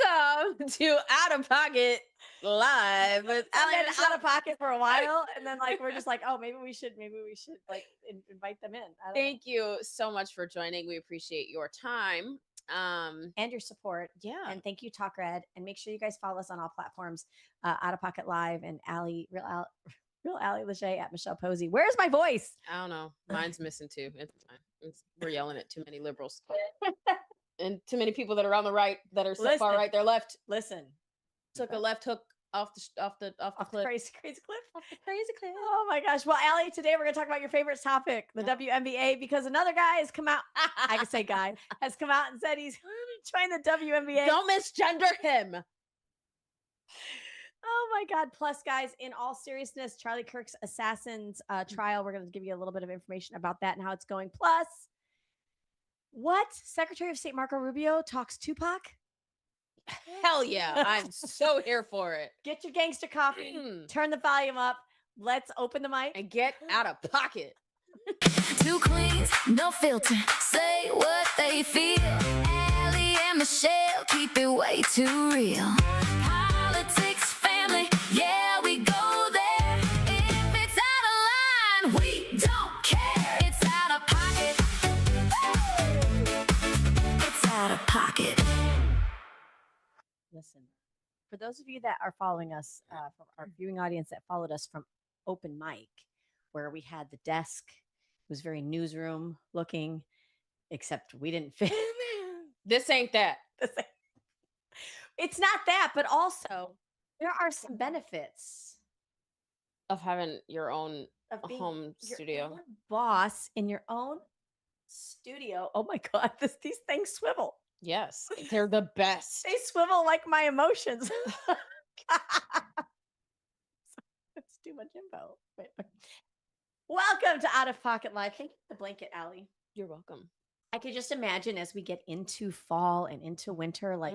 Welcome to Out of Pocket Live with I've Allie been Michelle. out of pocket for a while, and then like we're just like, oh, maybe we should like invite them in. I don't know. Thank you so much for joining. We appreciate your time. And your support. Yeah. And thank you, Talk Red. And make sure you guys follow us on all platforms. Out of Pocket Live and Real Allie Lachey at Michelle Posey. Where's my voice? I don't know. Mine's missing too. It's fine. We're yelling at too many liberals and too many people that are on the right that are so far right. They're left. Listen. Took a left hook off the cliff. Crazy cliff. Off the crazy cliff. Oh my gosh. Well, Allie, today we're gonna talk about your favorite topic, the WNBA, because another guy has come out. I can say guy has come out and said he's joined the WNBA. Don't misgender him. Oh my God. Plus, guys, in all seriousness, Charlie Kirk's Assassins trial, we're going to give you a little bit of information about that and how it's going. Plus, what? Secretary of State Marco Rubio talks Tupac? Hell yeah. I'm so here for it. Get your gangster coffee, turn the volume up. Let's open the mic and get out of pocket. Two queens, no filter, say what they feel. Allie and Michelle keep it way too real. Politics, family, yeah, we go there. If it's out of line, we don't care. It's out of pocket. It's out of pocket. Listen, for those of you that are following us, from our viewing audience that followed us from open mic, where we had the desk, it was very newsroom looking, except we didn't fit. This ain't that. It's not that, but also there are some benefits of having your own home studio. Boss in your own studio. Oh my God, these things swivel. Yes, they're the best. They swivel like my emotions. It's too much info. Wait. Welcome to Out of Pocket Live. Thank you for the blanket, Allie. You're welcome. I could just imagine as we get into fall and into winter, like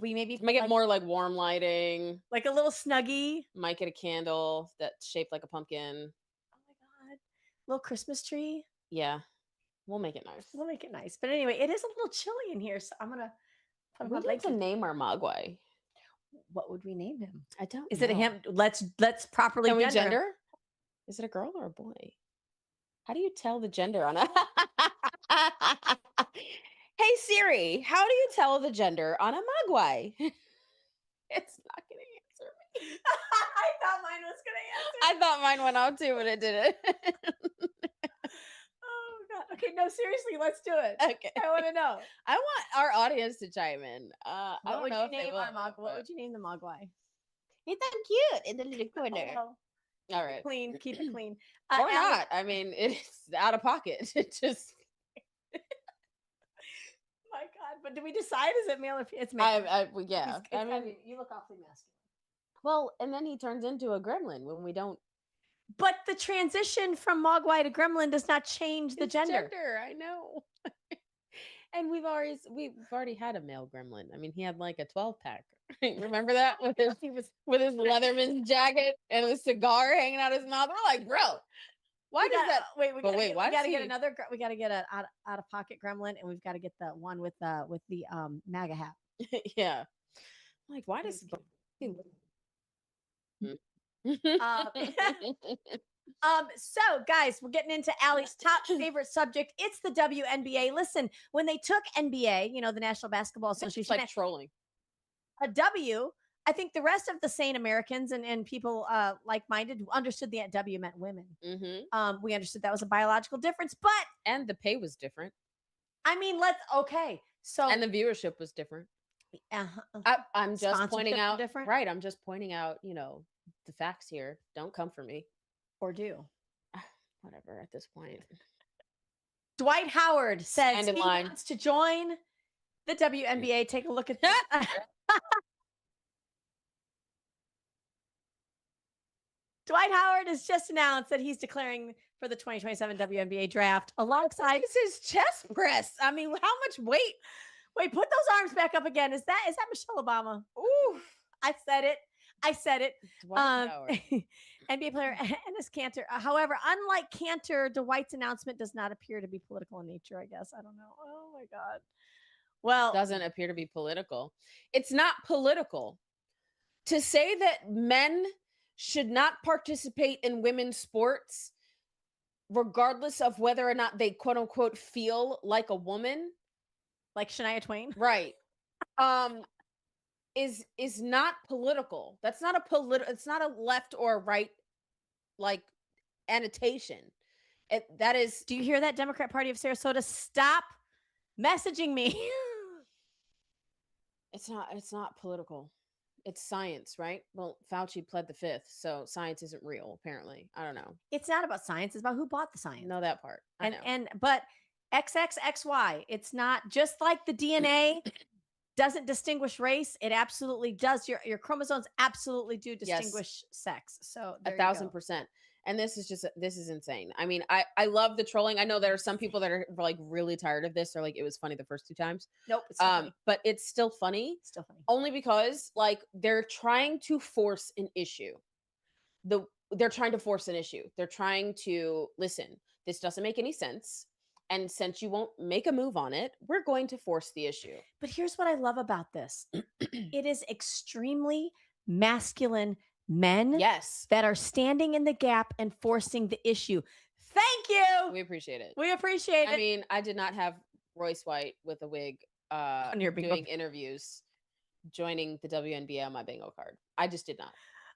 we maybe make it more like warm lighting, like a little snuggie. Might get a candle that's shaped like a pumpkin. Oh my God, little Christmas tree. Yeah, we'll make it nice. We'll make it nice. But anyway, it is a little chilly in here, so I'm gonna put we need to name our Mogwai. What would we name him? I don't. Is it a him? Let's properly. Can we gender? Is it a girl or a boy? How do you tell the gender on a? Hey Siri, how do you tell the gender on a Mogwai? It's not going to answer me. I thought mine was going to answer. I thought mine went out too, but it didn't. Oh God. Okay, no, seriously, let's do it. Okay. I want to know. I want our audience to chime in. What would you name the Mogwai? He's so cute in the little corner. Oh. All right. Clean, keep it clean. Or not. I mean, it's out of pocket. It just. My God. But do we decide? Is it male or female? It's male. Yeah. I mean, you look awfully masculine. Well, and then he turns into a gremlin when we don't. But the transition from Mogwai to gremlin does not change the gender. I know. And we've already had a male gremlin. I mean, he had like a 12-pack. Remember that with his Leatherman's jacket and a cigar hanging out his mouth? We're like, bro, why does that? Wait, we gotta get another. We gotta get an out of pocket gremlin, and we've got to get the one with the MAGA hat. Yeah. Like, why does? So guys, we're getting into Allie's top favorite subject. It's the WNBA. Listen, when they took NBA, the National Basketball Association, like trolling. A W, I think the rest of the sane Americans and people like-minded understood the W meant women. Mm-hmm. We understood that was a biological difference, and the pay was different. I mean, so and the viewership was different. I'm just pointing out different. Right. I'm just pointing out, the facts here. Don't come for me. Or do. Whatever at this point. Dwight Howard says he wants to join the WNBA. Take a look at that. Dwight Howard has just announced that he's declaring for the 2027 WNBA draft alongside his chest press. I mean, how much weight? Wait, put those arms back up again. Is that Michelle Obama? Ooh, I said it. NBA player Enes Kanter. However, unlike Kanter, Dwight's announcement does not appear to be political in nature, I guess. I don't know. Oh my God. Well, doesn't appear to be political. It's not political. To say that men should not participate in women's sports, regardless of whether or not they quote unquote feel like a woman, like Shania Twain. right? Is not political. That's not a it's not a left or a right like annotation. That is. Do you hear that, Democrat Party of Sarasota? Stop messaging me. It's not political. It's science, right? Well, Fauci pled the fifth, so science isn't real, apparently. I don't know. It's not about science, it's about who bought the science. Know that part. I know. But XXXY, it's not just like the DNA doesn't distinguish race. It absolutely does. Your chromosomes absolutely do distinguish sex. So 1,000%. And this is insane. I mean, I love the trolling. I know there are some people that are like really tired of this. They're like, it was funny the first 2 times. Nope. It's still funny. But it's still funny. Still funny. Only because like they're trying to force an issue. They're trying to force an issue. They're trying to listen. This doesn't make any sense. And since you won't make a move on it, we're going to force the issue. But here's what I love about this. It is extremely masculine men that are standing in the gap and forcing the issue. Thank you. We appreciate it. We appreciate it. I mean, I did not have Royce White with a wig doing interviews, joining the WNBA on my bingo card. I just did not.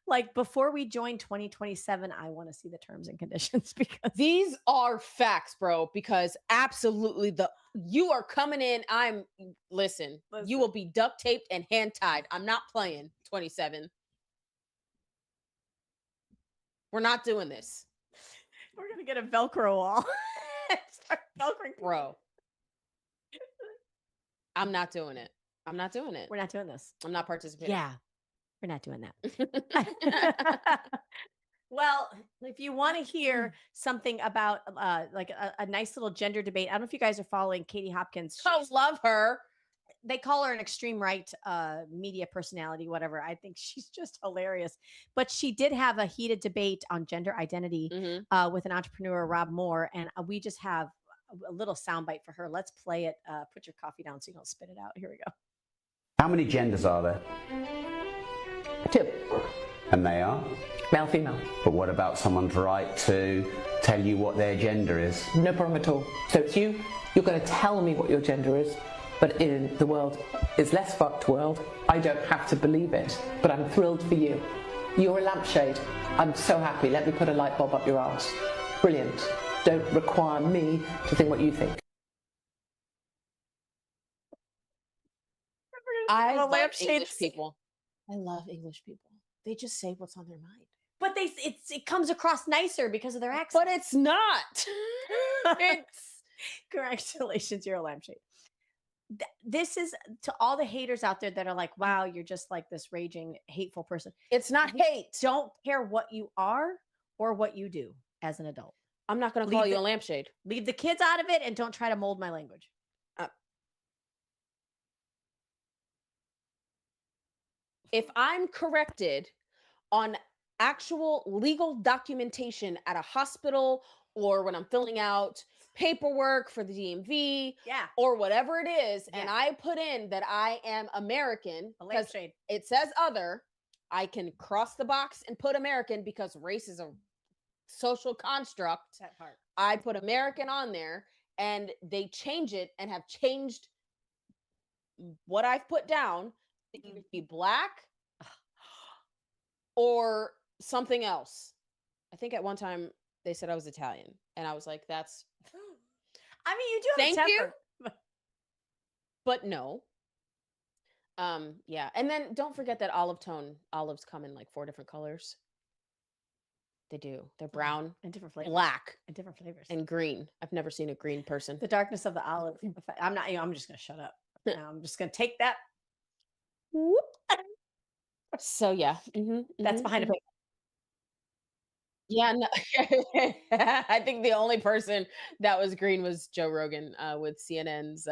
Like before we join 2027, I want to see the terms and conditions because these are facts, bro. Because absolutely you are coming in. Listen, you will be duct taped and hand tied. I'm not playing 27. We're not doing this. We're gonna get a Velcro wall. Start Velcroing, bro. I'm not doing it. I'm not doing it. We're not doing this. I'm not participating. Yeah, we're not doing that. Well, if you want to hear something about like a nice little gender debate, I don't know if you guys are following Katie Hopkins. I love her. They call her an extreme right media personality, whatever. I think she's just hilarious. But she did have a heated debate on gender identity with an entrepreneur, Rob Moore. And we just have a little soundbite for her. Let's play it. Put your coffee down so you don't spit it out. Here we go. How many genders are there? 2. And they are? Male, female. But what about someone's right to tell you what their gender is? No problem at all. So it's you're going to tell me what your gender is. But in the world, is less fucked world, I don't have to believe it. But I'm thrilled for you. You're a lampshade. I'm so happy. Let me put a light bulb up your ass. Brilliant. Don't require me to think what you think. I love English people. I love English people. They just say what's on their mind. But it comes across nicer because of their accent. But it's not. It's congratulations, you're a lampshade. This is to all the haters out there that are like, wow, you're just like this raging, hateful person. It's not hate. Don't care what you are or what you do as an adult. I'm not going to call you a lampshade. Leave the kids out of it and don't try to mold my language. If I'm corrected on actual legal documentation at a hospital or when I'm filling out paperwork for the DMV or whatever it is, and I put in that I am American, because it says other, I can cross the box and put American because race is a social construct. That part. I put American on there and they change it and have changed what I've put down to either be black or something else. I think at one time they said I was Italian and I was like, that's... I mean, you do have a temper. But no. Yeah. And then don't forget that olives come in like 4 different colors. They do. They're brown and different flavors, black and different flavors, and green. I've never seen a green person. The darkness of the olive. I'm not. I'm just gonna shut up. Now. I'm just gonna take that. So yeah, that's behind a paywall. Yeah, no. I think the only person that was green was Joe Rogan with CNN's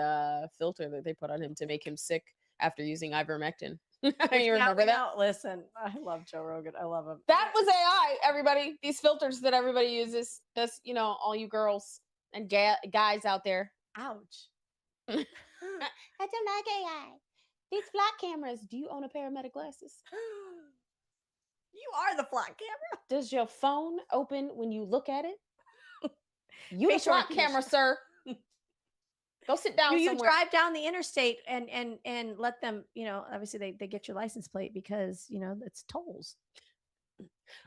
filter that they put on him to make him sick after using ivermectin. You remember that? Listen, I love Joe Rogan. I love him. That was AI, everybody. These filters that everybody uses. That's, all you girls and guys out there. Ouch. I don't like AI. These flock cameras. Do you own a pair of Meta glasses? You are the flock camera. Does your phone open when you look at it? You the Facial flock camera, recognition. sir. Go sit down Do you somewhere. drive down the interstate and let them, obviously they get your license plate because, it's tolls.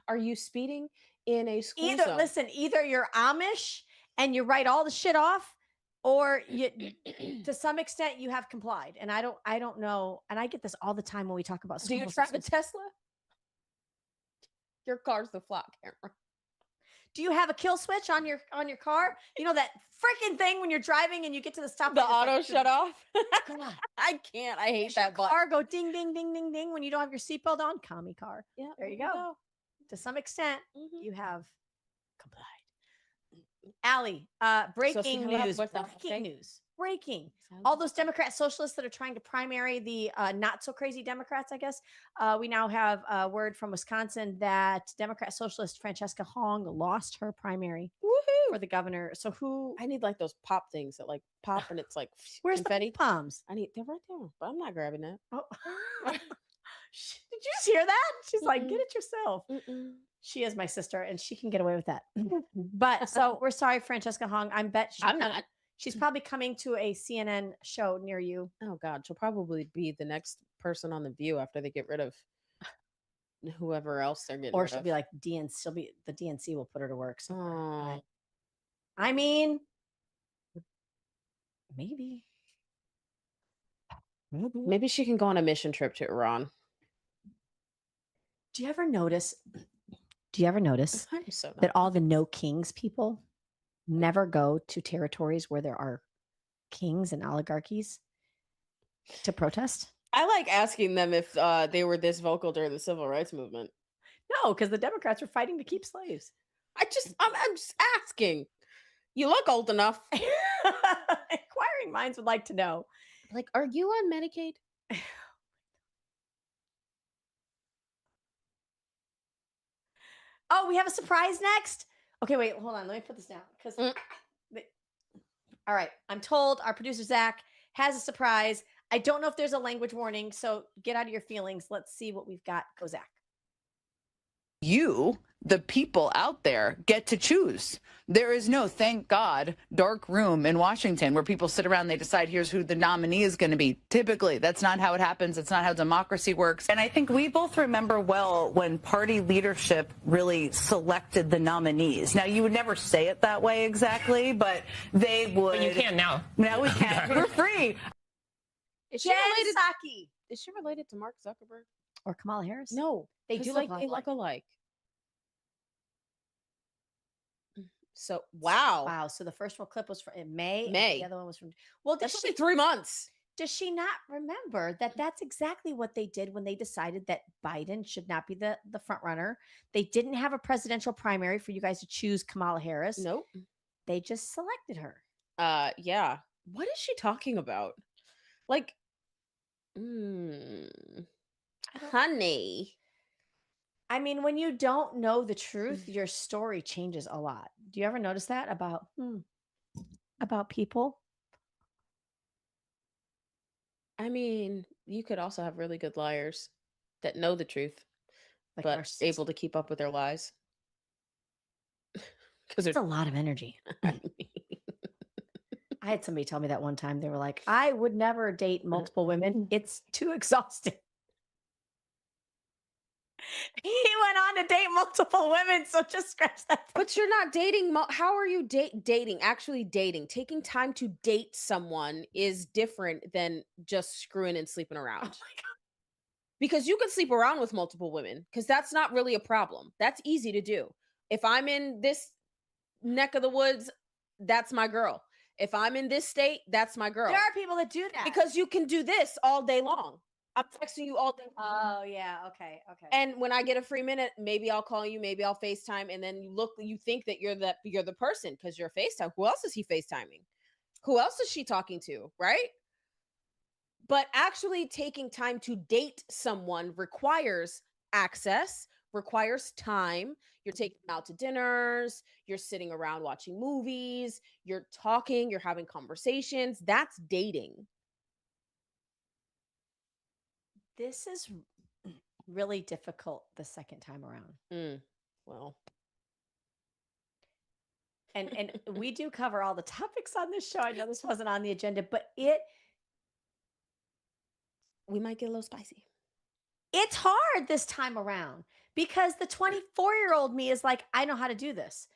Are you speeding in a school Either zone? listen, either you're Amish and you write all the shit off, or you to some extent you have complied. And I don't know. And I get this all the time when we talk about Do you schools. drive a Tesla? Your car's the flock camera. Do you have a kill switch on your car? You know that freaking thing when you're driving and you get to the stop. The auto shut off. God, I can't. I hate makes your that button. car go ding ding ding ding ding when you don't have your seatbelt on. Commie car. Yeah, There you go. To some extent, Mhm. you have complied. Allie, breaking news. Breaking news. Breaking. All those Democrat socialists that are trying to primary the not so crazy Democrats, I guess. We now have a word from Wisconsin that Democrat socialist Francesca Hong lost her primary for the governor. So who? I need like those pop things that like pop and it's like Where's confetti. the palms? They're right there, but I'm not grabbing that. Oh. Did you just hear that? She's like, get it yourself. Mm-mm. She is my sister, and she can get away with that. But so we're sorry, Francesca Hong. I'm not. She's probably coming to a CNN show near you. Oh God, she'll probably be the next person on the View after they get rid of whoever else they're getting. Or rid she'll of. be like DNC. She'll be the DNC will put her to work. So Oh, I mean, maybe. maybe she can go on a mission trip to Iran. Do you ever notice? I'm so That all the no kings people never go to territories where there are kings and oligarchies to protest? I like asking them if they were this vocal during the civil rights movement. No, because the Democrats are fighting to keep slaves. I'm just asking. You look old enough. Inquiring minds would like to know. Like, are you on Medicaid? Oh, we have a surprise next. Okay, wait, hold on. Let me put this down because. All right, I'm told our producer Zach has a surprise. I don't know if there's a language warning, so get out of your feelings. Let's see what we've got. Go, Zach. You, the people out there, get to choose. There is no, thank God, dark room in Washington where people sit around and they decide here's who the nominee is going to be. Typically, that's not how it happens. It's not how democracy works. And I think we both remember well when party leadership really selected the nominees. Now, you would never say it that way exactly, but they would. But you can now. Now we can. We're free. Is she Jen related? Psaki Is she related to Mark Zuckerberg? or Kamala Harris? No, They 'cause, do like look they alike. look alike. So wow, Wow. So the first one clip was from in May. and May. The other one was from. Well, that's only 3 months. does she not remember that that's exactly what they did when they decided that Biden should not be the front runner? They didn't have a presidential primary for you guys to choose Kamala Harris. Nope. They just selected her. Yeah. What is she talking about? Like, honey. I mean, when you don't know the truth, your story changes a lot. Do you ever notice that about people? I mean, you could also have really good liars that know the truth, Like but narcissists? able to keep up with their lies. Because It's a lot of energy. I had somebody tell me that one time. They were like, I would never date multiple women. It's too exhausting. He went on to date multiple women. So just scratch that. But you're not dating. How are you dating? Actually dating. Taking time to date someone is different than just screwing and sleeping around. Oh my God. Because you can sleep around with multiple women because that's not really a problem. That's easy to do. If I'm in this neck of the woods, that's my girl. If I'm in this state, that's my girl. There are people that do that. Because you can do this all day long. I'm texting you all day long. Oh, yeah. Okay. And when I get a free minute, maybe I'll call you, maybe I'll FaceTime, and then you think that you're the person because you're FaceTime. Who else is he FaceTiming? Who else is she talking to? Right? But actually taking time to date someone requires access, requires time. You're taking them out to dinners, you're sitting around watching movies, you're talking, you're having conversations. That's dating. This is really difficult the second time around. Well, And we do cover all the topics on this show. I know this wasn't on the agenda, but we might get a little spicy. it's hard this time around because the 24-year-old me is like, I know how to do this.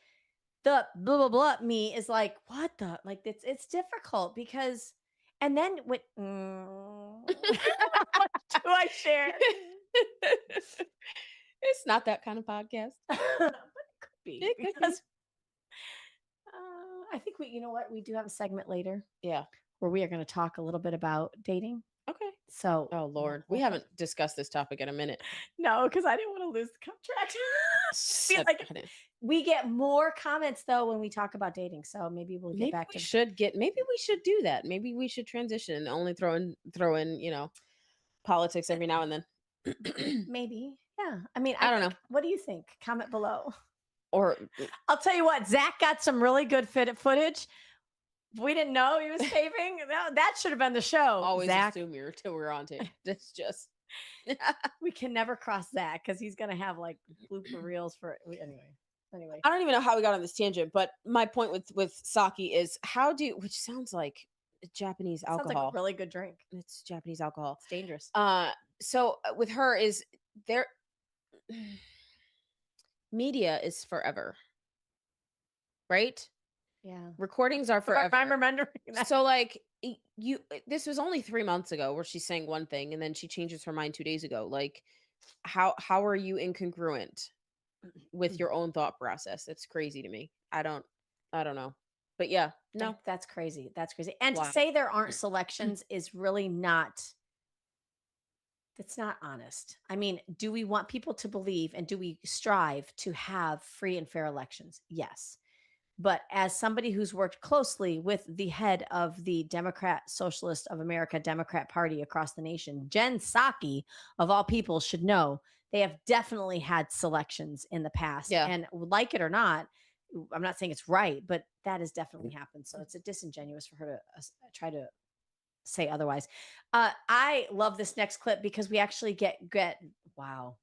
The blah blah blah me is like, what the, like, it's difficult because, and then what what do I share? It's not that kind of podcast. But it could be It could be. because I think you know what, we do have a segment later Yeah. where we are going to talk a little bit about dating. Okay. So, Oh Lord, we haven't discussed this topic in a minute. no, because I didn't want to lose the contract. Feel Shut like it. we get more comments though when we talk about dating, so maybe we'll get Maybe back we to should get. Maybe we should do that. Maybe we should transition and only throw in politics every now and then. maybe. Yeah, I mean, I don't know. What do you think? Comment below. Or I'll tell you what, Zach got some really good footage. We didn't know he was taping. That should have been the show. always Zach, assume you're till we're on tape. It's just we can never cross Zach because he's gonna have like blooper reels for anyway. I don't even know how we got on this tangent, but my point with sake is which sounds like Japanese Sounds alcohol. like a really good drink. It's Japanese alcohol. It's dangerous. So with her is there media is forever. Right? Yeah. Recordings are forever. I'm remembering that. So like this was only 3 months ago where she's saying one thing and then she changes her mind 2 days ago. Like how are you incongruent with your own thought process? It's crazy to me. I don't know. But yeah, no. That's crazy. That's crazy. And Wow. to say there aren't selections is really that's not honest. I mean, do we want people to believe and do we strive to have free and fair elections? Yes. But as somebody who's worked closely with the head of the Democrat Socialist of America Democrat Party across the nation, Jen Psaki, of all people, should know they have definitely had selections in the past. Yeah. And like it or not, I'm not saying it's right, but that has definitely happened. So it's disingenuous for her to try to say otherwise. I love this next clip because we actually get wow.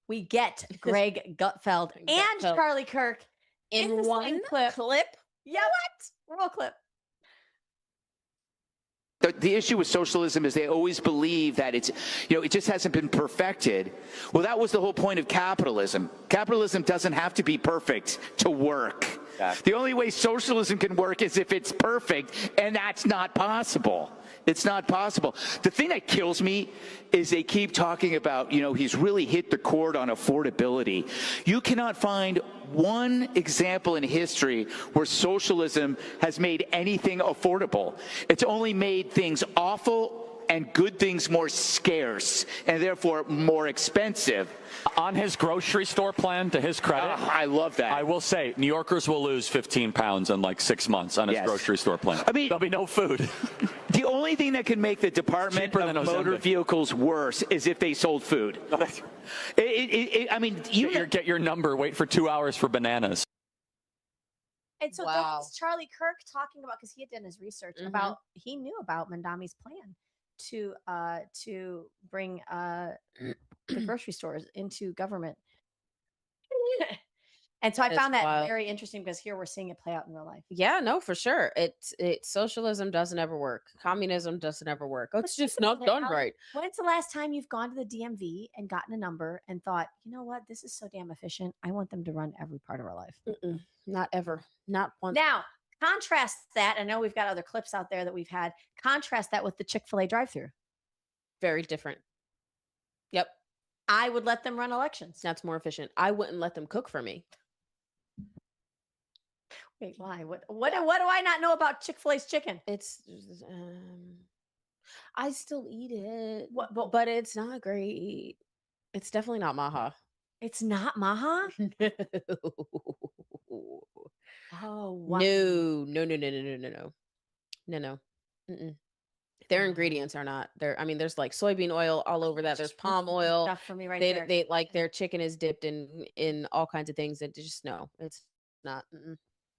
We get Greg Gutfeld and Gutfeld. Charlie Kirk In the same one clip. Yeah, what? Roll clip. The issue with socialism is they always believe that it just hasn't been perfected. Well, that was the whole point of capitalism. Capitalism doesn't have to be perfect to work. The only way socialism can work is if it's perfect, and that's not possible. It's not possible. The thing that kills me is they keep talking about, he's really hit the chord on affordability. You cannot find one example in history where socialism has made anything affordable. It's only made things awful and good things more scarce and therefore more expensive. On his grocery store plan, to his credit, I love that. I will say New Yorkers will lose 15 pounds in like 6 months on his grocery store plan. I mean, there'll be no food. The only thing that can make the Department Cheaper than of Motor Ozempic. Vehicles worse is if they sold food. I mean, Get your number, wait for 2 hours for bananas. And so Wow. that was Charlie Kirk talking about, because he had done his research about, he knew about Mandami's plan to bring the grocery stores into government. And so I It's found that wild. very interesting because here we're seeing it play out in real life. Yeah, no, for sure. Socialism doesn't ever work. Communism doesn't ever work. It's just not done right. When's the last time you've gone to the DMV and gotten a number and thought, you know what, this is so damn efficient. I want them to run every part of our life. Not ever. Not once. Now, contrast that. I know we've got other clips out there that we've had. Contrast that with the Chick-fil-A drive-thru. Very different. Yep. I would let them run elections. That's more efficient. I wouldn't let them cook for me. Wait, why? What do I not know about Chick-fil-A's chicken? It's I still eat it. What, but it's not great. It's definitely not maha. it's not Maha? No. Oh, wow. No. Mm-mm. Their ingredients are not there. I mean, there's like soybean oil all over that. There's palm oil. Stuff for me right They there. they like their chicken is dipped in all kinds of things that just no, it's not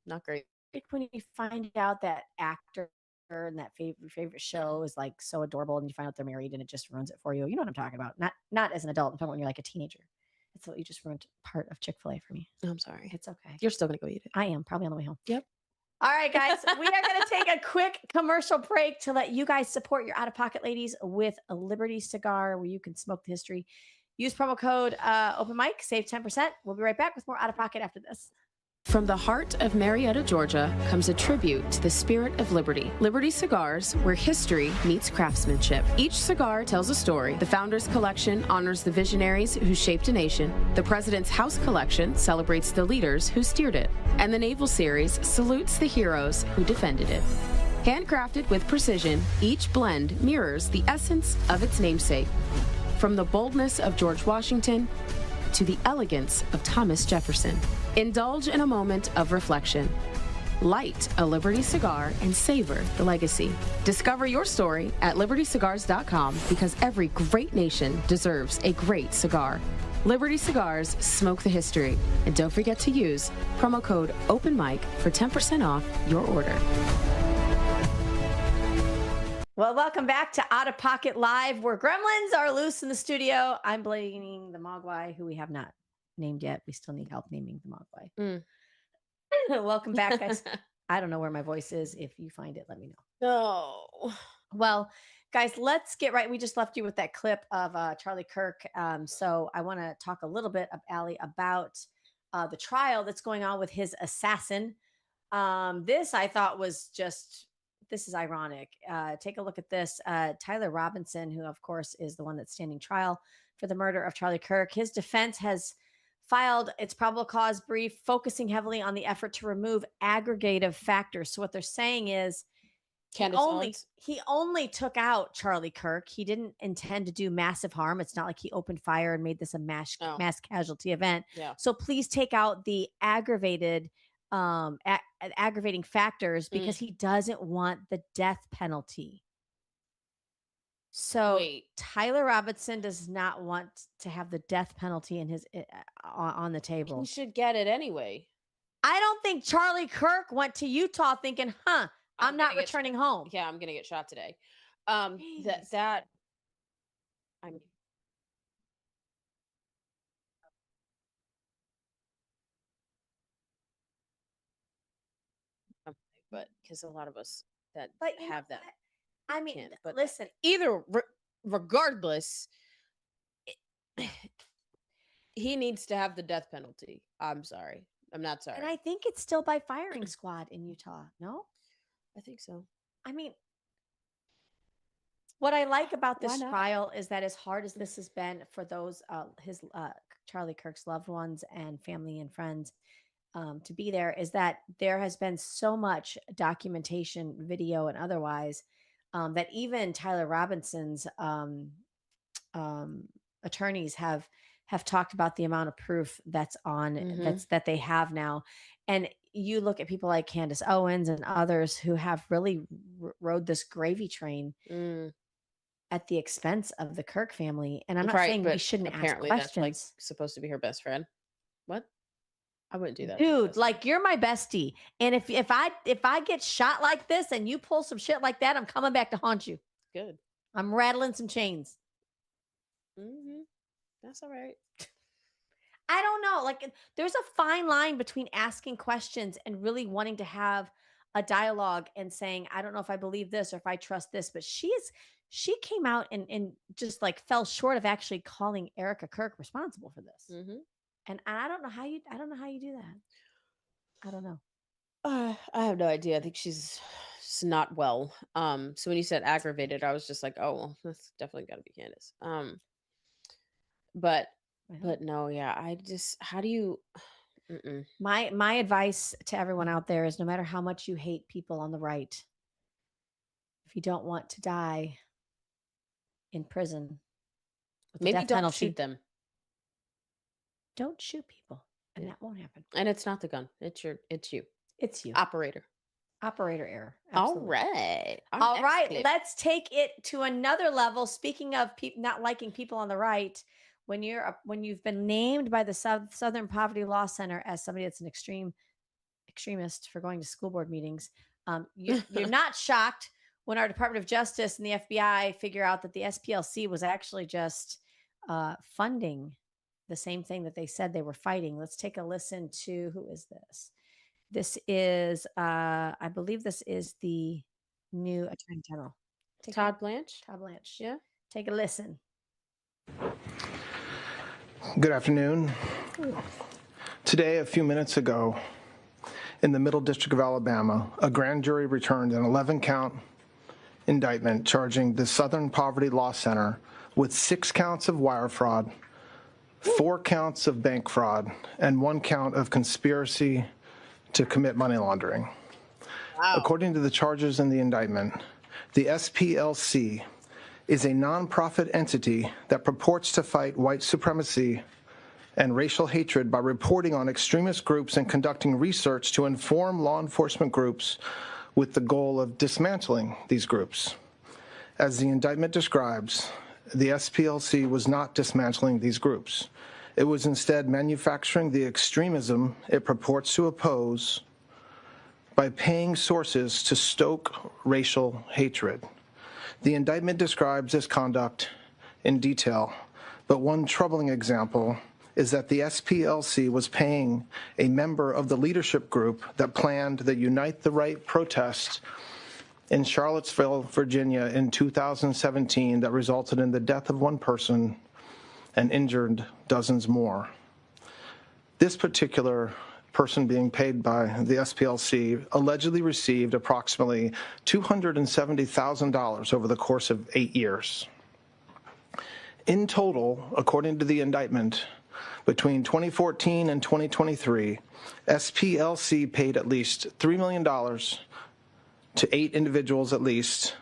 not great. Like when you find out that actors and that favorite show is like so adorable, and you find out they're married, and it just ruins it for you. You know what I'm talking about? Not as an adult. I'm talking about when you're like a teenager. It's what you just ruined part of Chick-fil-A for me. I'm sorry. It's okay. You're still gonna go eat it. I am probably on the way home. Yep. All right, guys, we are going to take a quick commercial break to let you guys support your out-of-pocket ladies with a Liberty cigar where you can smoke the history. Use promo code Open Mic, save 10%. We'll be right back with more Out of Pocket after this. From the heart of Marietta, Georgia, comes a tribute to the spirit of liberty. Liberty Cigars, where history meets craftsmanship. Each cigar tells a story. The Founders Collection honors the visionaries who shaped a nation. The President's House Collection celebrates the leaders who steered it. And the Naval Series salutes the heroes who defended it. Handcrafted with precision, each blend mirrors the essence of its namesake. From the boldness of George Washington to the elegance of Thomas Jefferson. Indulge in a moment of reflection. Light a Liberty cigar and savor the legacy. Discover your story at libertycigars.com because every great nation deserves a great cigar. Liberty Cigars, smoke the history. And don't forget to use promo code OpenMic for 10% off your order. Well, welcome back to Out of Pocket Live, where gremlins are loose in the studio. I'm blaming the Mogwai, who we have not named yet. We still need help naming the Mogwai. Welcome back, guys. I don't know where my voice is. If you find it, let me know. No. Well, guys, let's get right. We just left you with that clip of Charlie Kirk. So I want to talk a little bit, Allie, about the trial that's going on with his assassin. This I thought was just... This is ironic. Take a look at this. Tyler Robinson, who, of course, is the one that's standing trial for the murder of Charlie Kirk. His defense has filed its probable cause brief, focusing heavily on the effort to remove aggregative factors. So what they're saying is he only took out Charlie Kirk. He didn't intend to do massive harm. It's not like he opened fire and made this a mass casualty event. Yeah. So please take out the aggravating factors because he doesn't want the death penalty. So Tyler Robinson does not want to have the death penalty in his on the table. He should get it anyway. I don't think Charlie Kirk went to Utah thinking, I'm not returning home. Yeah, I'm gonna get shot today. I mean, but because a lot of us that have that, I mean, but listen, regardless, he needs to have the death penalty. I'm sorry. I'm not sorry. And I think it's still by firing squad in Utah. No? I think so. I mean, what I like about this trial is that as hard as this has been for those Charlie Kirk's loved ones and family and friends to be there, is that there has been so much documentation, video and otherwise, that even Tyler Robinson's attorneys have talked about the amount of proof that's on that they have now. And you look at people like Candace Owens and others who have really rode this gravy train at the expense of the Kirk family. And I'm not saying we shouldn't ask questions. That's like supposed to be her best friend. What? I wouldn't do that. Dude, like you're my bestie. And if I get shot like this and you pull some shit like that, I'm coming back to haunt you. Good. I'm rattling some chains. That's all right. I don't know. Like there's a fine line between asking questions and really wanting to have a dialogue and saying, I don't know if I believe this or if I trust this, but she came out and just like fell short of actually calling Erica Kirk responsible for this. And I don't know how you do that. I don't know. I have no idea. I think she's not well. So when you said aggravated, I was just like, oh, well, that's definitely got to be Candace. But no, yeah, how do you, my advice to everyone out there is no matter how much you hate people on the right, if you don't want to die in prison, with maybe death don't penalty, shoot them. Don't shoot people. And that won't happen. And it's not the gun. It's you. It's you. Operator error. Absolutely. All right. Let's take it to another level. Speaking of not liking people on the right, when you've been named by the Southern Poverty Law Center as somebody that's an extremist for going to school board meetings, you're not shocked when our Department of Justice and the FBI figure out that the SPLC was actually just funding the same thing that they said they were fighting. Let's take a listen to, who is this? This is, I believe this is the new Attorney General. Todd Blanche. Todd Blanche. Yeah. Take a listen. Good afternoon. Today, a few minutes ago, in the Middle District of Alabama, a grand jury returned an 11-count indictment charging the Southern Poverty Law Center with 6 counts of wire fraud, 4 counts of bank fraud, and 1 count of conspiracy to commit money laundering. Wow. According to the charges in the indictment, the SPLC is a nonprofit entity that purports to fight white supremacy and racial hatred by reporting on extremist groups and conducting research to inform law enforcement groups with the goal of dismantling these groups. As the indictment describes, the SPLC was not dismantling these groups. It was instead manufacturing the extremism it purports to oppose by paying sources to stoke racial hatred. The indictment describes this conduct in detail, but one troubling example is that the SPLC was paying a member of the leadership group that planned the Unite the Right protest in Charlottesville, Virginia in 2017 that resulted in the death of 1 person and injured dozens more. This particular person being paid by the SPLC allegedly received approximately $270,000 over the course of 8 years. In total, according to the indictment, between 2014 and 2023, SPLC paid at least $3 million to 8 individuals at least.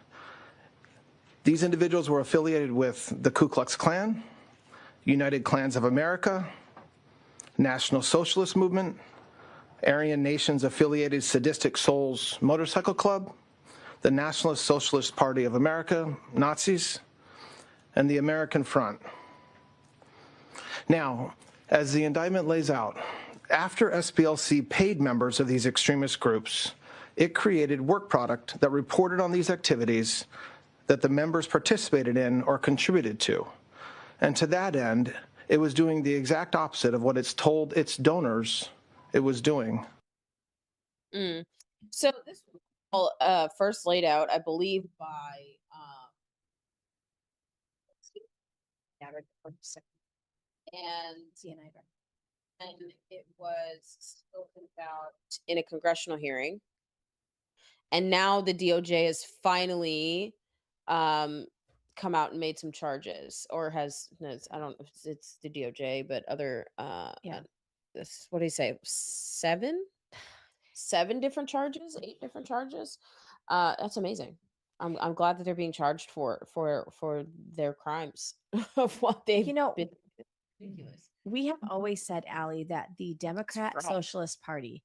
These individuals were affiliated with the Ku Klux Klan, United Klans of America, National Socialist Movement, Aryan Nations Affiliated Sadistic Souls Motorcycle Club, the Nationalist Socialist Party of America, Nazis, and the American Front. Now, as the indictment lays out, after SPLC paid members of these extremist groups, it created work product that reported on these activities that the members participated in or contributed to. And to that end, it was doing the exact opposite of what it's told its donors it was doing. So this was all first laid out, I believe, by and it was spoken about in a congressional hearing. And now the DOJ has finally come out and made some charges, or has, no, I don't know if it's the DOJ, but other this, what do you say, 7 different charges, 8 different charges. That's amazing. I'm glad that they're being charged for their crimes of what they've been. Ridiculous. We have always said, Allie, that the Democrat Socialist Party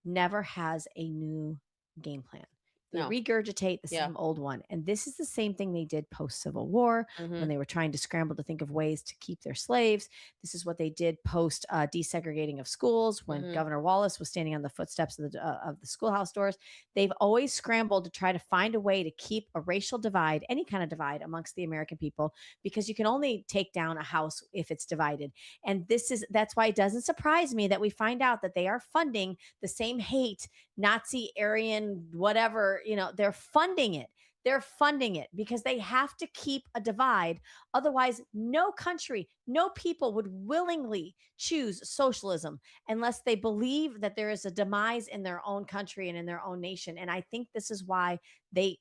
never has a new game plan. They regurgitate the same old one. And this is the same thing they did post-Civil War when they were trying to scramble to think of ways to keep their slaves. This is what they did post desegregating of schools when Governor Wallace was standing on the footsteps of the schoolhouse doors. They've always scrambled to try to find a way to keep a racial divide, any kind of divide amongst the American people, because you can only take down a house if it's divided. And that's why it doesn't surprise me that we find out that they are funding the same hate, Nazi, Aryan, whatever. They're funding it. They're funding it because they have to keep a divide. Otherwise, no country, no people would willingly choose socialism unless they believe that there is a demise in their own country and in their own nation. And I think this is why this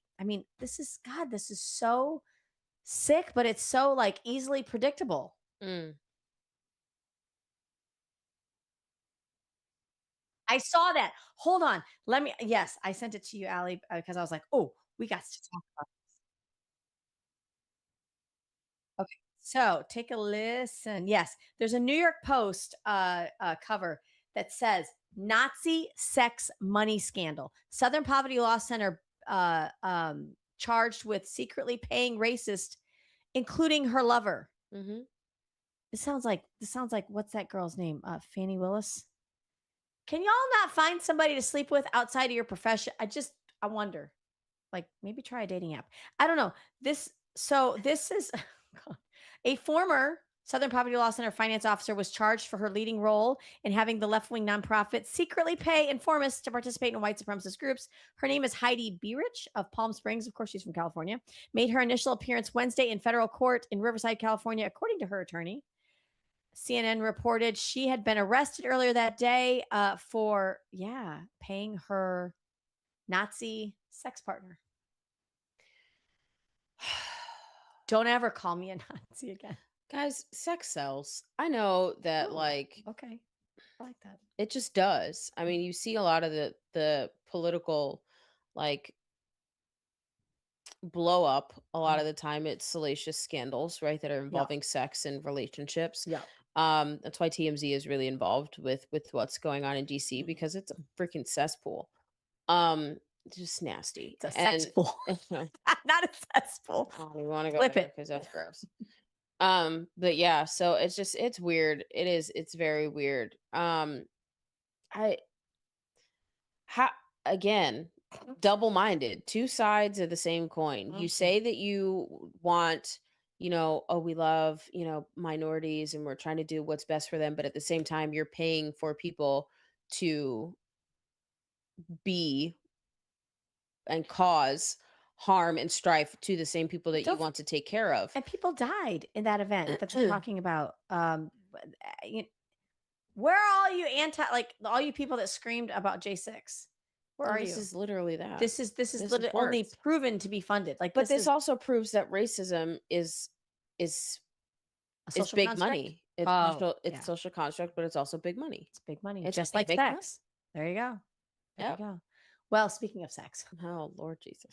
is so sick, but it's so easily predictable. I saw that. Hold on. Yes, I sent it to you, Allie, because I was like, oh, we got to talk about this. Okay, so take a listen. Yes, there's a New York Post cover that says Nazi sex money scandal. Southern Poverty Law Center charged with secretly paying racist, including her lover. This sounds like what's that girl's name? Fannie Willis. Can y'all not find somebody to sleep with outside of your profession? I wonder. like maybe try a dating app. I don't know. This is a former Southern Poverty Law Center finance officer was charged for her leading role in having the left-wing nonprofit secretly pay informants to participate in white supremacist groups. Her name is Heidi Beerich of Palm Springs. Of course, she's from California. Made her initial appearance Wednesday in federal court in Riverside, California, according to her attorney. CNN reported she had been arrested earlier that day for paying her Nazi sex partner. Don't ever call me a Nazi again. Guys, sex sells. I know that Okay. I like that. it just does. I mean, you see a lot of the political blow up. A lot of the time it's salacious scandals, right, that are involving sex and relationships. Yeah. That's why TMZ is really involved with what's going on in DC, because it's a freaking cesspool. Just nasty. It's a cesspool. Not a cesspool. I don't even want to go Flip there it. because that's gross. But yeah, so it's weird. It's very weird. Again, double-minded, two sides of the same coin. You say that you want, we love, minorities and we're trying to do what's best for them, but at the same time you're paying for people to be and cause harm and strife to the same people that you want to take care of. And people died in that event that you're talking about. Where are all you all you people that screamed about J6? Where are you? This is literally that. This is literally only proven to be funded. But this also proves that racism is big construct? money. It's social construct, but it's also big money. It's big money. It's just like big sex. There you go. There you go. Well, speaking of sex. Oh, Lord Jesus.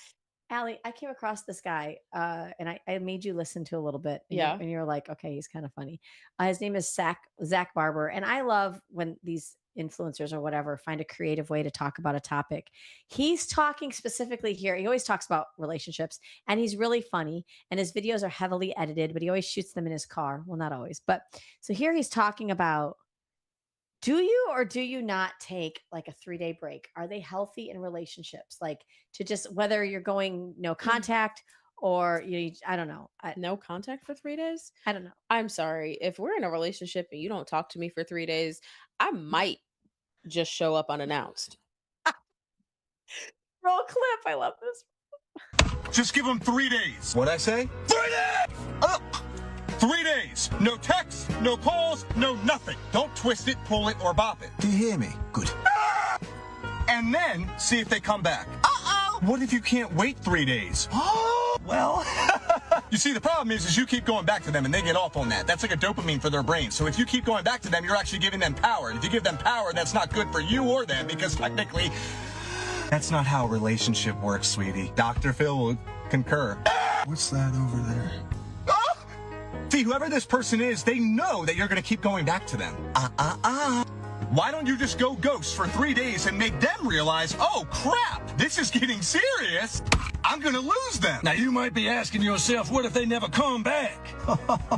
Allie, I came across this guy and I made you listen to a little bit. And you're like, okay, he's kind of funny. His name is Zach Barber. And I love when these influencers or whatever find a creative way to talk about a topic. He's talking specifically here. He always talks about relationships and he's really funny and his videos are heavily edited, but he always shoots them in his car. Well, not always, but so here he's talking about, do you or do you not take like a 3-day break? Are they healthy in relationships? Like to just, whether you're going no contact or I don't know. No contact for 3 days? I don't know. I'm sorry. If we're in a relationship and you don't talk to me for 3 days, I might just show up unannounced. Roll clip. I love this. Just give them 3 days. What'd I say? 3 days! 3 days. No texts, no calls, no nothing. Don't twist it, pull it, or bop it. Do you hear me? Good. And then see if they come back. Uh-oh! What if you can't wait 3 days? Well, you see, the problem is you keep going back to them and they get off on that. That's like a dopamine for their brain. So if you keep going back to them, you're actually giving them power. And if you give them power, that's not good for you or them because technically, that's not how a relationship works, sweetie. Dr. Phil will concur. What's that over there? See, whoever this person is, they know that you're going to keep going back to them. Why don't you just go ghost for 3 days and make them realize, oh, crap, this is getting serious. I'm going to lose them. Now, you might be asking yourself, what if they never come back?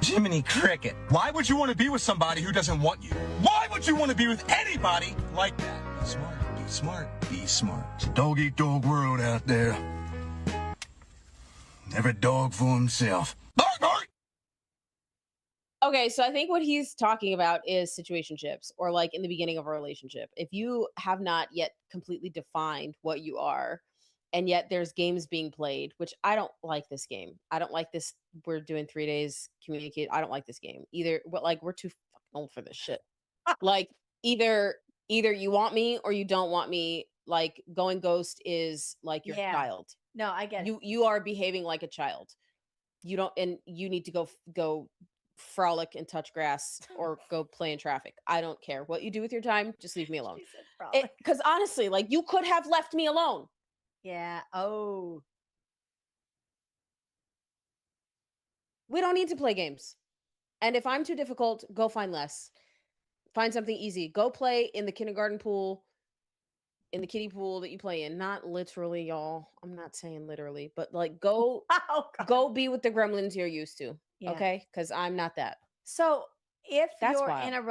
Jiminy Cricket. Why would you want to be with somebody who doesn't want you? Why would you want to be with anybody like that? Be smart, be smart, be smart. It's a dog-eat-dog world out there. Every dog for himself. Bark, bark! Okay, so I think what he's talking about is situationships, or like in the beginning of a relationship. If you have not yet completely defined what you are, and yet there's games being played, which I don't like this game. I don't like this. We're doing 3 days communicate. I don't like this game either. But like, we're too fucking old for this shit. Like either you want me or you don't want me. Like going ghost is like your child. No, I get it. You are behaving like a child. You don't, and you need to go frolic and touch grass or go play in traffic. I don't care what you do with your time. Just leave me alone. Because honestly, like you could have left me alone. Yeah. Oh. We don't need to play games. And if I'm too difficult, go find less. Find something easy. Go play in the kindergarten pool, in the kiddie pool that you play in. Not literally, y'all. I'm not saying literally, but like go be with the gremlins you're used to. Yeah. Okay? Because I'm not that. So if That's you're wild. in a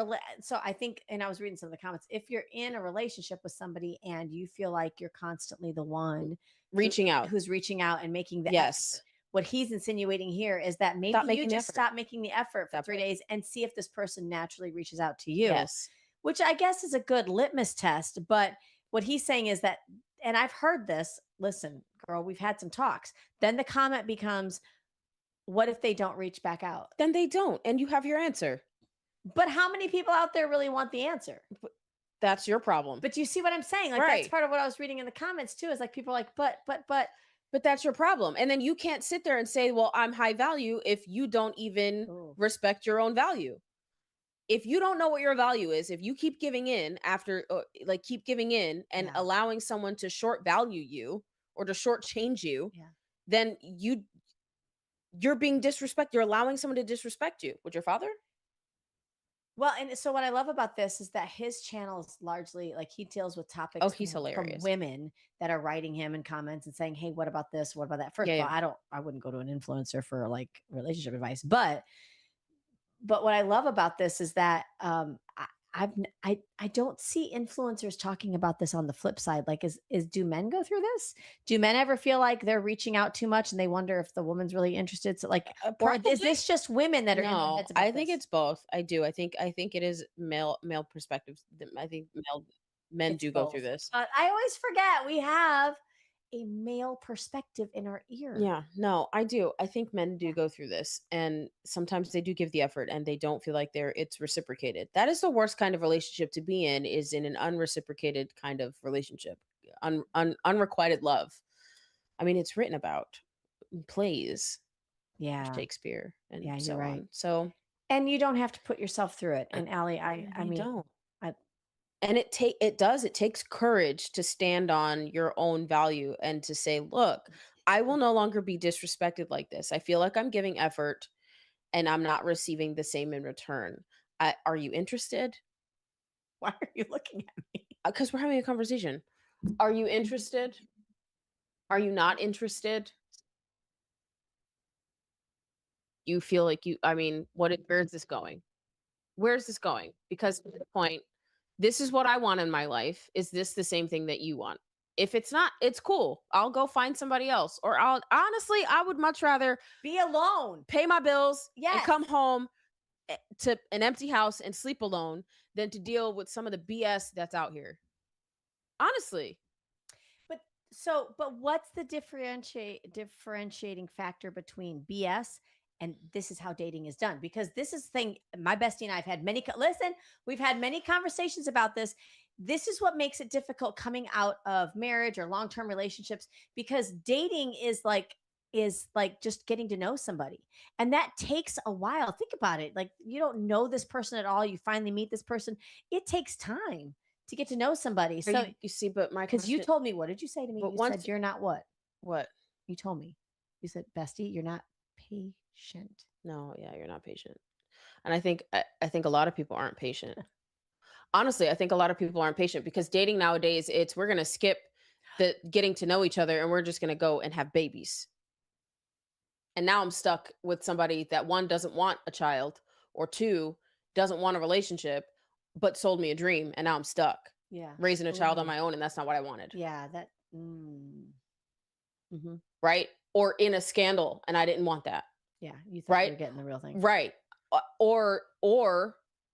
so I think, and I was reading some of the comments, if you're in a relationship with somebody and you feel like you're constantly the one Reaching out. who's reaching out and making the Yes. effort, what he's insinuating here is that maybe Stop you making the just effort. stop making the effort for Stop 3 it. days and see if this person naturally reaches out to you. Yes. Which I guess is a good litmus test. But what he's saying is that, and I've heard this, listen, girl, we've had some talks. Then the comment becomes, what if they don't reach back out? Then they don't, and you have your answer. But how many people out there really want the answer? That's your problem. But you see what I'm saying? Like, that's part of what I was reading in the comments too, is like people are like, but that's your problem. And then you can't sit there and say, well, I'm high value if you don't even respect your own value. If you don't know what your value is, if you keep giving in keep giving in and allowing someone to short value you or to shortchange you, then you're being disrespected. You're allowing someone to disrespect you. With your father? Well, and so what I love about this is that his channel is largely like he deals with topics he's from hilarious. women that are writing him in comments and saying, hey, what about this? What about that? First of all, I wouldn't go to an influencer for like relationship advice, but what I love about this is that I don't see influencers talking about this on the flip side. Like, do men go through this? Do men ever feel like they're reaching out too much and they wonder if the woman's really interested? So like, or is this just women that are in their heads about I think this? it's both. I do. I think it is male perspectives. I think men do go through this. I always forget we have a male perspective in our ear. Yeah, no, I do. I think men do go through this, and sometimes they do give the effort and they don't feel like it's reciprocated. That is the worst kind of relationship to be in, is in an unreciprocated kind of relationship. Unrequited love. I mean, it's written about in plays. Yeah. Shakespeare and you're so right. on. So, and you don't have to put yourself through it. And Allie, I mean, don't. And it takes courage to stand on your own value and to say, look, I will no longer be disrespected like this. I feel like I'm giving effort and I'm not receiving the same in return. Are you interested? Why are you looking at me? Because we're having a conversation. Are you interested? Are you not interested? You feel like where is this going? Where is this going? Because at the point, this is what I want in my life. Is this the same thing that you want? If it's not, it's cool. I'll go find somebody else. Or I would much rather be alone, pay my bills, and come home to an empty house and sleep alone than to deal with some of the BS that's out here. Honestly. But what's the differentiating factor between BS and this is how dating is done? Because this is the thing, my bestie and I have had we've had many conversations about this. This is what makes it difficult coming out of marriage or long-term relationships, because dating is like just getting to know somebody. And that takes a while. Think about it. Like, you don't know this person at all. You finally meet this person. It takes time to get to know somebody. So you see, but because you told me, what did you say to me? But You said you're not what? What? You told me. You said, bestie, you're not patient. No, yeah, you're not patient. And I think a lot of people aren't patient. Honestly, I think a lot of people aren't patient because dating nowadays, we're going to skip the getting to know each other and we're just going to go and have babies. And now I'm stuck with somebody that, one, doesn't want a child, or two, doesn't want a relationship, but sold me a dream. And now I'm stuck. Yeah. Raising a child on my own. And that's not what I wanted. Yeah. Right. Or in a scandal. And I didn't want that. Yeah. You thought you were getting the real thing. Right. Or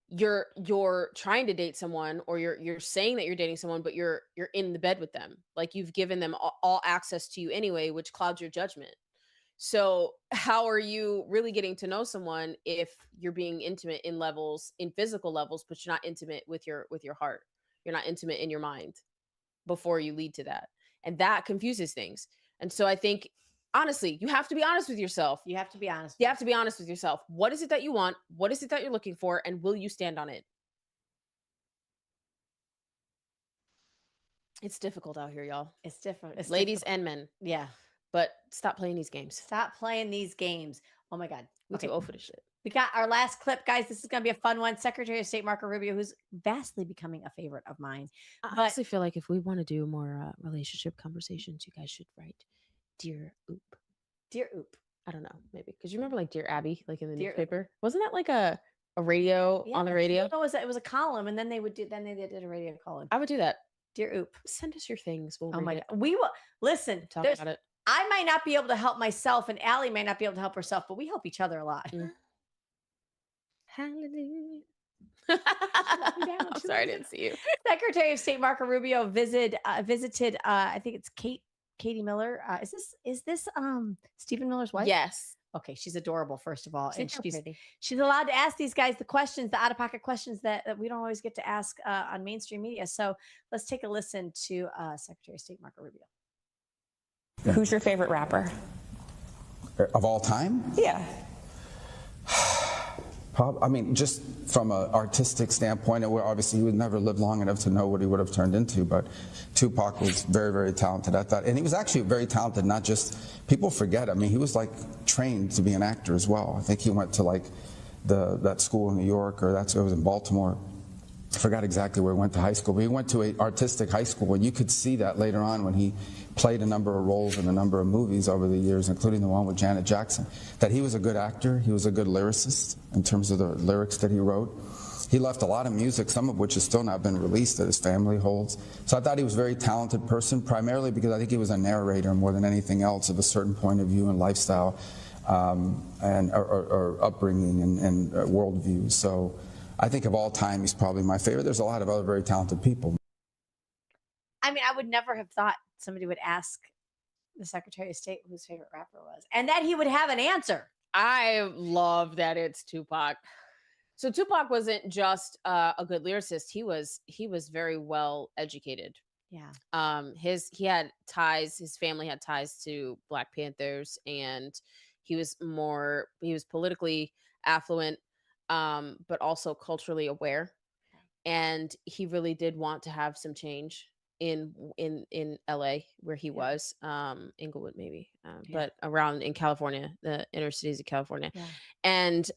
you're trying to date someone, or you're saying that you're dating someone, but you're in the bed with them. Like, you've given them all access to you anyway, which clouds your judgment. So how are you really getting to know someone if you're being intimate in physical levels, but you're not intimate with your heart? You're not intimate in your mind before you lead to that. And that confuses things. And so I think, honestly, you have to be honest with yourself. You have to be honest. You have to be honest with yourself. What is it that you want? What is it that you're looking for? And will you stand on it? It's difficult out here, y'all. It's different. It's ladies difficult. and men. Yeah. But stop playing these games. Stop playing these games. Oh my God. We're too old for this shit. We got our last clip, guys. This is going to be a fun one. Secretary of State Marco Rubio, who's vastly becoming a favorite of mine. I honestly feel like if we want to do more relationship conversations, you guys should write Dear Oop. Dear Oop. I don't know, maybe. Because you remember like Dear Abby, like in the newspaper? Wasn't that like a a radio on the radio. No, it was a column, and then they did a radio column. I would do that. Dear Oop, send us your things. We'll oh read my it. God. We will listen. Talk about it. I might not be able to help myself, and Allie might not be able to help herself, but we help each other a lot. Hallelujah. I'm sorry, I didn't see you. Secretary of State Marco Rubio visited. I think it's Katie Miller. Is this Stephen Miller's wife? Yes. Okay, she's adorable. First of all, and pretty. she's allowed to ask these guys the questions, the out of pocket questions that we don't always get to ask on mainstream media. So let's take a listen to Secretary of State Marco Rubio. Yeah. Who's your favorite rapper of all time? Yeah. I mean, just from an artistic standpoint, obviously he would never live long enough to know what he would have turned into, but Tupac was very, very talented at that. And he was actually very talented, not just, people forget, I mean, he was like trained to be an actor as well. I think he went to like that school in New York, or it was in Baltimore. I forgot exactly where he went to high school, but he went to an artistic high school, and you could see that later on when he played a number of roles in a number of movies over the years, including the one with Janet Jackson, that he was a good actor, he was a good lyricist in terms of the lyrics that he wrote. He left a lot of music, some of which has still not been released, that his family holds. So I thought he was a very talented person, primarily because I think he was a narrator more than anything else of a certain point of view and lifestyle or upbringing and worldview. So I think of all time, he's probably my favorite. There's a lot of other very talented people. I mean, I would never have thought somebody would ask the Secretary of State who his favorite rapper was, and that he would have an answer. I love that it's Tupac. So Tupac wasn't just a good lyricist. He was very well educated. Yeah. He had ties. His family had ties to Black Panthers, and he was politically affluent, but also culturally aware. And he really did want to have some change in LA where he was, Inglewood maybe, but around in California, the inner cities of California. And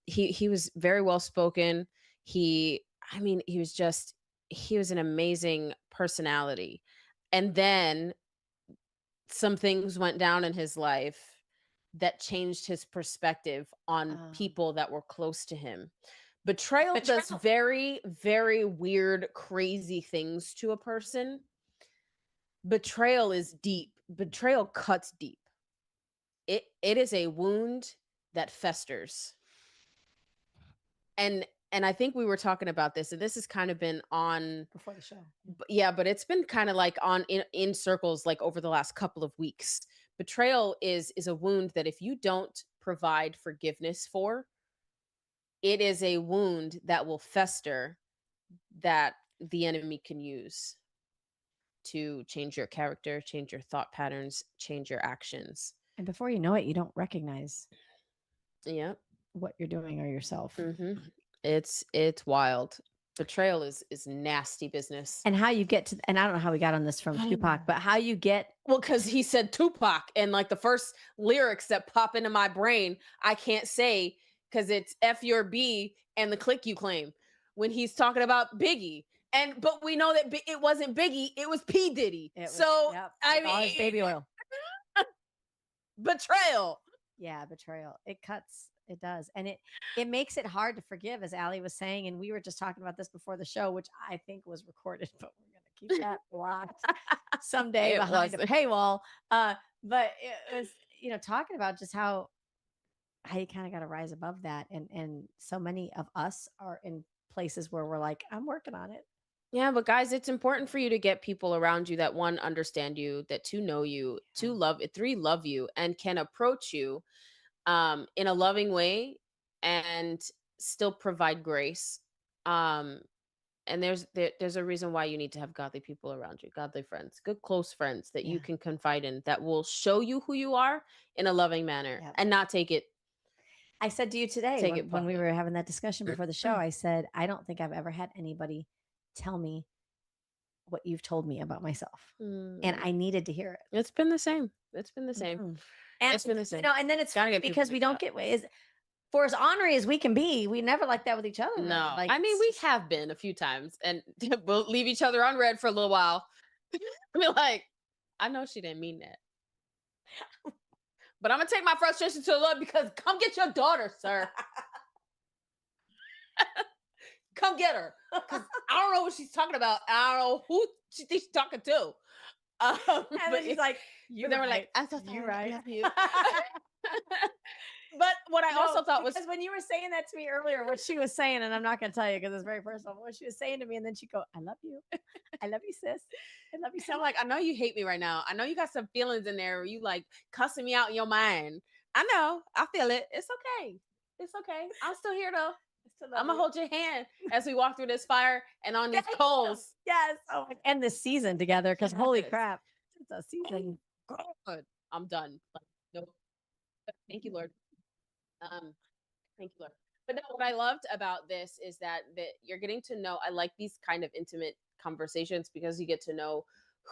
he was very well spoken. He was an amazing personality. And then some things went down in his life that changed his perspective on people that were close to him. Betrayal does very, very weird, crazy things to a person. Betrayal is deep. Betrayal cuts deep. It is a wound that festers. And I think we were talking about this, and this has kind of been on before the show. Yeah, but it's been kind of like on in circles like over the last couple of weeks. Betrayal is a wound that if you don't provide forgiveness for, it is a wound that will fester, that the enemy can use to change your character, change your thought patterns, change your actions. And before you know it, you don't recognize what you're doing or yourself. Mm-hmm. It's wild. Betrayal is nasty business. And how you get to, and I don't know how we got on this from Tupac, but how you get. Well, because he said Tupac, and like the first lyrics that pop into my brain, I can't say because it's F your B and the click you claim when he's talking about Biggie. But we know that it wasn't Biggie, it was P. Diddy. I mean, his baby oil. Betrayal. Yeah, betrayal. It cuts. It does. And it makes it hard to forgive, as Allie was saying. And we were just talking about this before the show, which I think was recorded, but we're going to keep that locked someday behind a paywall. But it was, talking about just how you kind of got to rise above that. And so many of us are in places where we're like, I'm working on it. Yeah, but guys, it's important for you to get people around you that, one, understand you, that two, know you, three, love you, and can approach you in a loving way and still provide grace. And there's a reason why you need to have godly people around you, godly friends, good close friends that you can confide in, that will show you who you are in a loving manner and not take it. I said to you today when we were having that discussion before the show, I said, I don't think I've ever had anybody tell me what you've told me about myself. And I needed to hear it. It's been the same. It's been the same. And it's been the same. And then it's because we don't get for as honorary as we can be, we never like that with each other. No, like, I mean, we have been a few times, and we'll leave each other on red for a little while. Be like, I know she didn't mean that, but I'm gonna take my frustration to the Lord, because come get your daughter, sir. come get her because I don't know what she's talking about. I don't know who she thinks she's talking to. And But then she's like, "You they were right. like, I'm so sorry, You right. I love you. But what I also thought was because when you were saying that to me earlier, what she was saying, and I'm not going to tell you because it's very personal. What she was saying to me, and then she'd go, "I love you, I love you, sis, I love you so I'm much." like, I know you hate me right now. I know you got some feelings in there. Where you like cussing me out in your mind. I know. I feel it. It's okay. It's okay. I'm still here though. I'm gonna hold your hand as we walk through this fire and on these coals. Yes. Oh, and this season together because holy Yes. crap, it's a season. Good. I'm done. Like, no. Thank you, Lord. Thank you, Lord. But no, what I loved about this is that you're getting to know. I like these kind of intimate conversations because you get to know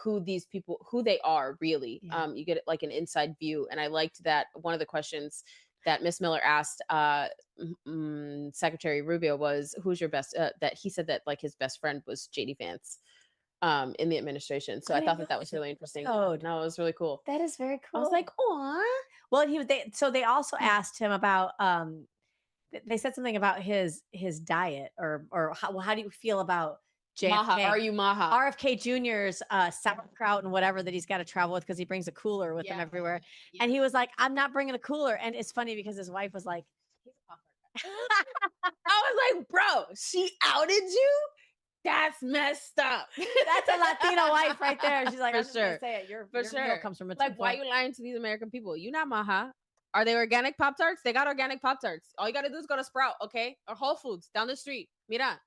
who these people, who they are really. Yeah. You get like an inside view, and I liked that one of the questions that Miss Miller asked Secretary Rubio was, "Who's your best?" That he said that like his best friend was JD Vance in the administration. So I thought that was really interesting. Oh, no, it was really cool. That is very cool. I was like, "Aw." Well, they also asked him about they said something about his diet or how do you feel about JFK? Maha, are you Maha? RFK Jr.'s sauerkraut and whatever that he's got to travel with because he brings a cooler with him everywhere. Yeah. And he was like, "I'm not bringing a cooler." And it's funny because his wife was like, I was like, "Bro, she outed you? That's messed up." That's a Latino wife right there. She's like, for "I'm just gonna sure. say it. Your For meal sure. comes from a like, why Tupac." you lying to these American people? You not Maha. Are they organic Pop-Tarts? They got organic Pop-Tarts. All you got to do is go to Sprout, okay? Or Whole Foods down the street. Mira,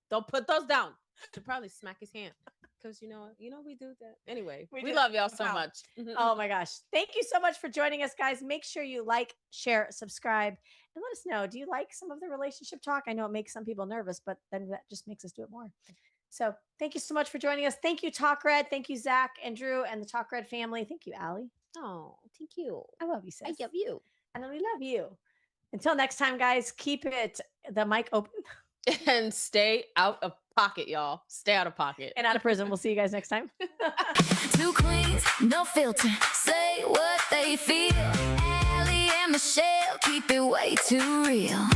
don't put those down. Should probably smack his hand because you know we do that. Anyway, we do. love y'all so Wow. much. Oh my gosh. Thank you so much for joining us, guys. Make sure you like, share, subscribe, and let us know. Do you like some of the relationship talk? I know it makes some people nervous, but then that just makes us do it more. So thank you so much for joining us. Thank you, Talk Red. Thank you, Zach and Drew and the Talk Red family. Thank you, Allie. Oh, thank you. I love you, sis. I love you. And we love you. Until next time, guys, keep the mic open. And stay out of pocket, y'all. Stay out of pocket. And out of prison. We'll see you guys next time. Two queens, no filter. Say what they feel. Allie and Michelle keep it way too real.